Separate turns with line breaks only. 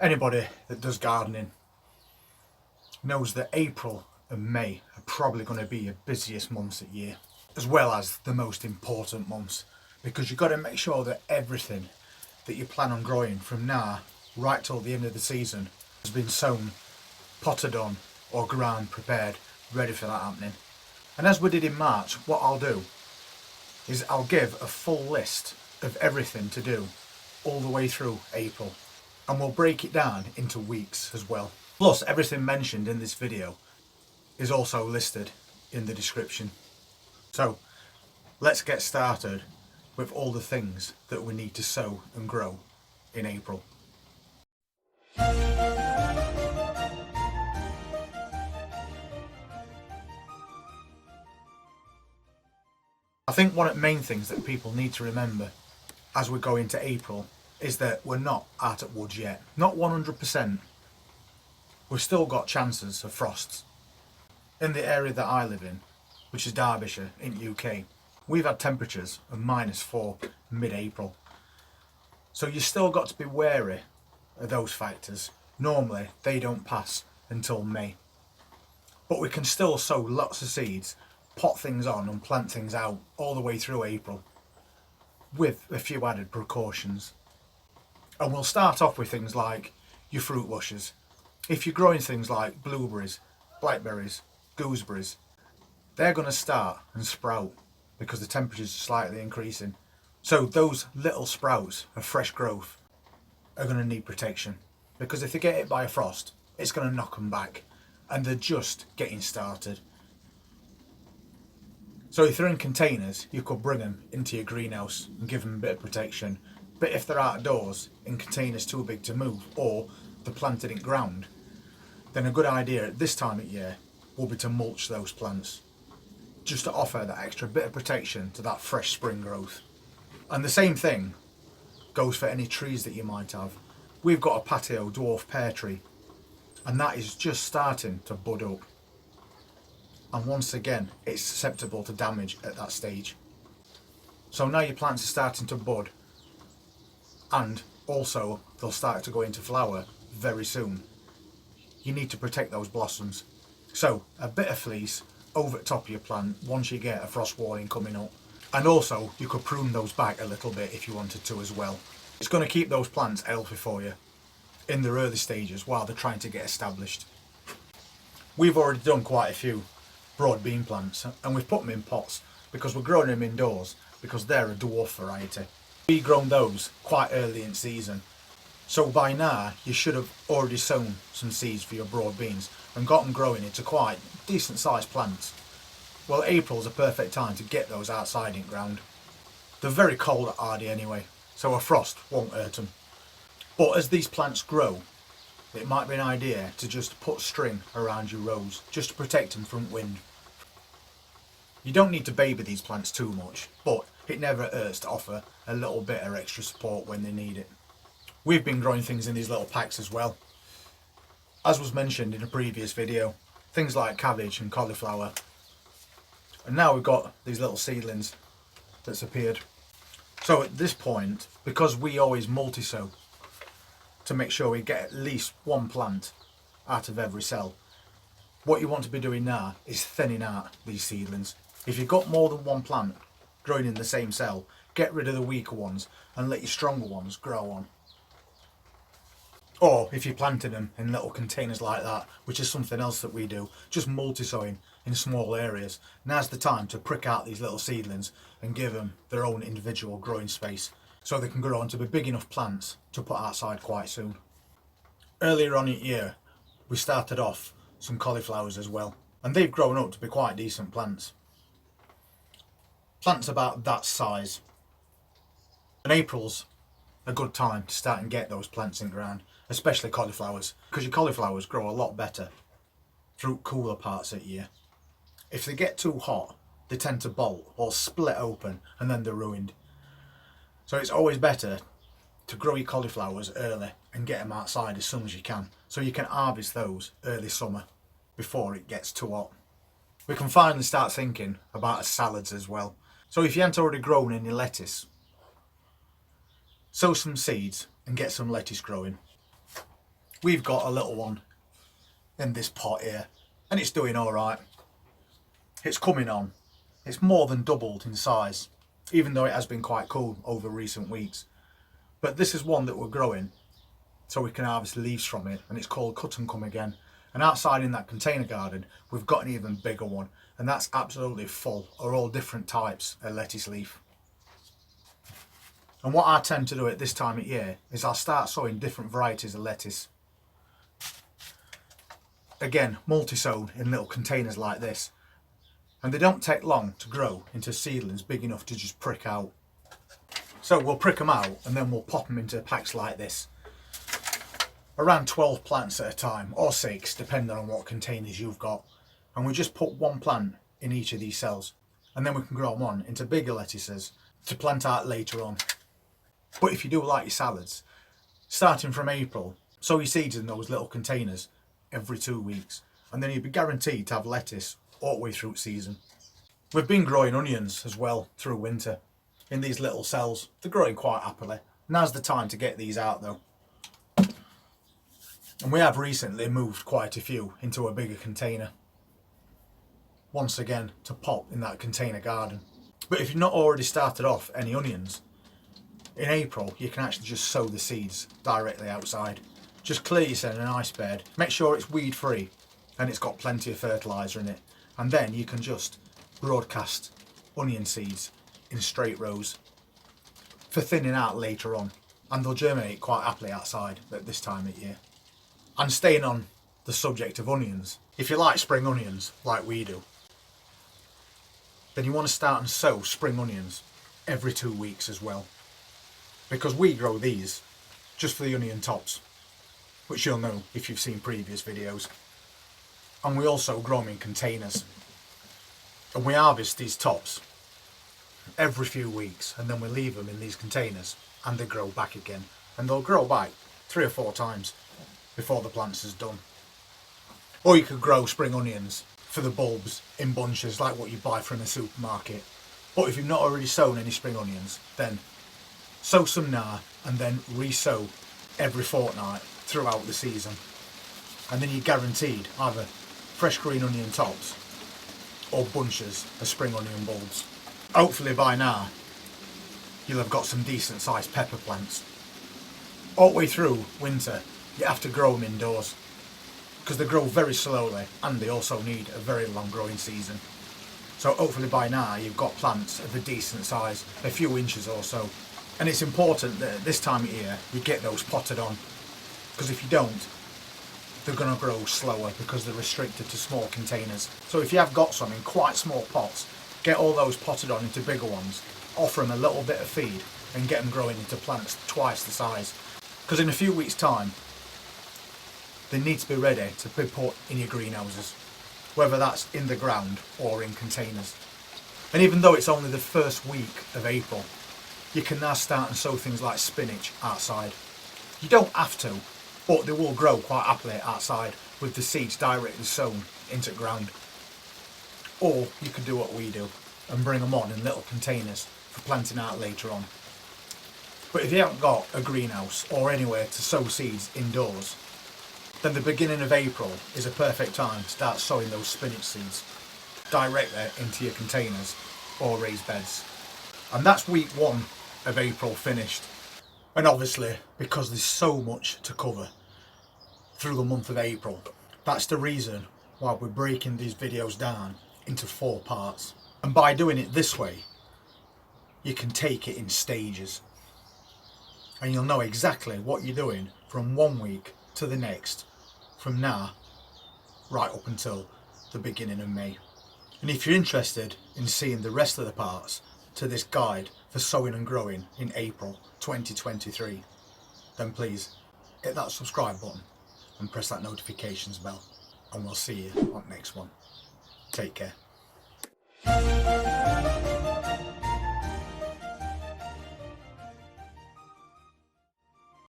Anybody that does gardening knows that April and May are probably going to be your busiest months of the year, as well as the most important months, because you've got to make sure that everything that you plan on growing from now right till the end of the season has been sown, potted on, or ground prepared, ready for that happening. And as we did in March, what I'll do is I'll give a full list of everything to do all the way through April, and we'll break it down into weeks as well. Plus, everything mentioned in this video is also listed in the description. So let's get started with all the things that we need to sow and grow in April. I think one of the main things that people need to remember as we go into April is that we're not out at woods yet. Not 100%. We've still got chances of frosts. In the area that I live in, which is Derbyshire in the UK, we've had temperatures of -4 mid-April. So you still got to be wary of those factors. Normally they don't pass until May. But we can still sow lots of seeds, pot things on and plant things out all the way through April with a few added precautions. And we'll start off with things like your fruit bushes. If you're growing things like blueberries, blackberries, gooseberries, they're going to start and sprout because the temperatures are slightly increasing. So those little sprouts of fresh growth are going to need protection, because if they get hit by a frost, it's going to knock them back, and they're just getting started. So if they're in containers, you could bring them into your greenhouse and give them a bit of protection. But if they're outdoors in containers too big to move, or they're planted in ground, then a good idea at this time of year will be to mulch those plants, just to offer that extra bit of protection to that fresh spring growth. And the same thing goes for any trees that you might have. We've got a patio dwarf pear tree, and that is just starting to bud up. And once again, it's susceptible to damage at that stage. So now your plants are starting to bud, and also they'll start to go into flower very soon. You need to protect those blossoms. So a bit of fleece over the top of your plant once you get a frost warning coming up. And also you could prune those back a little bit if you wanted to as well. It's going to keep those plants healthy for you in their early stages while they're trying to get established. We've already done quite a few broad bean plants, and we've put them in pots because we're growing them indoors because they're a dwarf variety. We've grown those quite early in season. So by now you should have already sown some seeds for your broad beans and got them growing into quite decent sized plants. Well, April's a perfect time to get those outside in ground. They're very cold at hardy anyway, so a frost won't hurt them. But as these plants grow, it might be an idea to just put string around your rows just to protect them from wind. You don't need to baby these plants too much, but it never hurts to offer a little bit of extra support when they need it. We've been growing things in these little packs as well. As was mentioned in a previous video, things like cabbage and cauliflower. And now we've got these little seedlings that's appeared. So at this point, because we always multi-sow to make sure we get at least one plant out of every cell, what you want to be doing now is thinning out these seedlings. If you've got more than one plant growing in the same cell, get rid of the weaker ones and let your stronger ones grow on. Or if you're planting them in little containers like that, which is something else that we do, just multi-sowing in small areas, now's the time to prick out these little seedlings and give them their own individual growing space so they can grow on to be big enough plants to put outside quite soon. Earlier on in the year, we started off some cauliflowers as well, and they've grown up to be quite decent plants. Plants about that size. And April's a good time to start and get those plants in ground, especially cauliflowers, because your cauliflowers grow a lot better through cooler parts of the year. If they get too hot, they tend to bolt or split open and then they're ruined. So it's always better to grow your cauliflowers early and get them outside as soon as you can, so you can harvest those early summer before it gets too hot. We can finally start thinking about our salads as well. So if you haven't already grown any lettuce, sow some seeds and get some lettuce growing. We've got a little one in this pot here and it's doing alright. It's coming on. It's more than doubled in size, even though it has been quite cool over recent weeks. But this is one that we're growing so we can harvest leaves from it, and it's called Cut and Come Again. And outside in that container garden we've got an even bigger one, and that's absolutely full of all different types of lettuce leaf. And what I tend to do at this time of year is I'll start sowing different varieties of lettuce. Again, multi-sown in little containers like this. And they don't take long to grow into seedlings big enough to just prick out. So we'll prick them out and then we'll pop them into packs like this. Around 12 plants at a time, or 6 depending on what containers you've got. And we just put one plant in each of these cells, and then we can grow them on into bigger lettuces to plant out later on. But if you do like your salads, starting from April, sow your seeds in those little containers every 2 weeks, and then you'll be guaranteed to have lettuce all the way through season. We've been growing onions as well through winter in these little cells. They're growing quite happily. Now's the time to get these out though. And we have recently moved quite a few into a bigger container, once again to pop in that container garden. But if you've not already started off any onions, in April you can actually just sow the seeds directly outside. Just clear yourself in an ice bed, make sure it's weed free and it's got plenty of fertiliser in it, and then you can just broadcast onion seeds in straight rows for thinning out later on, and they'll germinate quite happily outside at this time of year. And staying on the subject of onions, if you like spring onions like we do, then you want to start and sow spring onions every 2 weeks as well, because we grow these just for the onion tops, which you'll know if you've seen previous videos. And we also grow them in containers, and we harvest these tops every few weeks, and then we leave them in these containers and they grow back again, and they'll grow back 3 or 4 times before the plants is done. Or you could grow spring onions for the bulbs in bunches like what you buy from the supermarket. But if you've not already sown any spring onions, then sow some now and then re-sow every fortnight throughout the season, and then you're guaranteed either fresh green onion tops or bunches of spring onion bulbs. Hopefully by now you'll have got some decent sized pepper plants. All the way through winter you have to grow them indoors because they grow very slowly and they also need a very long growing season. So hopefully by now you've got plants of a decent size, a few inches or so. And it's important that at this time of year you get those potted on, because if you don't, they're going to grow slower because they're restricted to small containers. So if you have got some in quite small pots, get all those potted on into bigger ones, offer them a little bit of feed and get them growing into plants twice the size. Because in a few weeks time, they need to be ready to be put in your greenhouses, whether that's in the ground or in containers. And even though it's only the first week of April, you can now start and sow things like spinach outside. You don't have to, but they will grow quite happily outside with the seeds directly sown into the ground. Or you could do what we do and bring them on in little containers for planting out later on. But if you haven't got a greenhouse or anywhere to sow seeds indoors, then the beginning of April is a perfect time to start sowing those spinach seeds directly into your containers or raised beds. And that's week 1 of April finished. And obviously, because there's so much to cover through the month of April, that's the reason why we're breaking these videos down into 4 parts. And by doing it this way, you can take it in stages. And you'll know exactly what you're doing from 1 week to the next, from now right up until the beginning of May. And if you're interested in seeing the rest of the parts to this guide for sowing and growing in April 2023, then please hit that subscribe button and press that notifications bell, and we'll see you on the next one. Take care.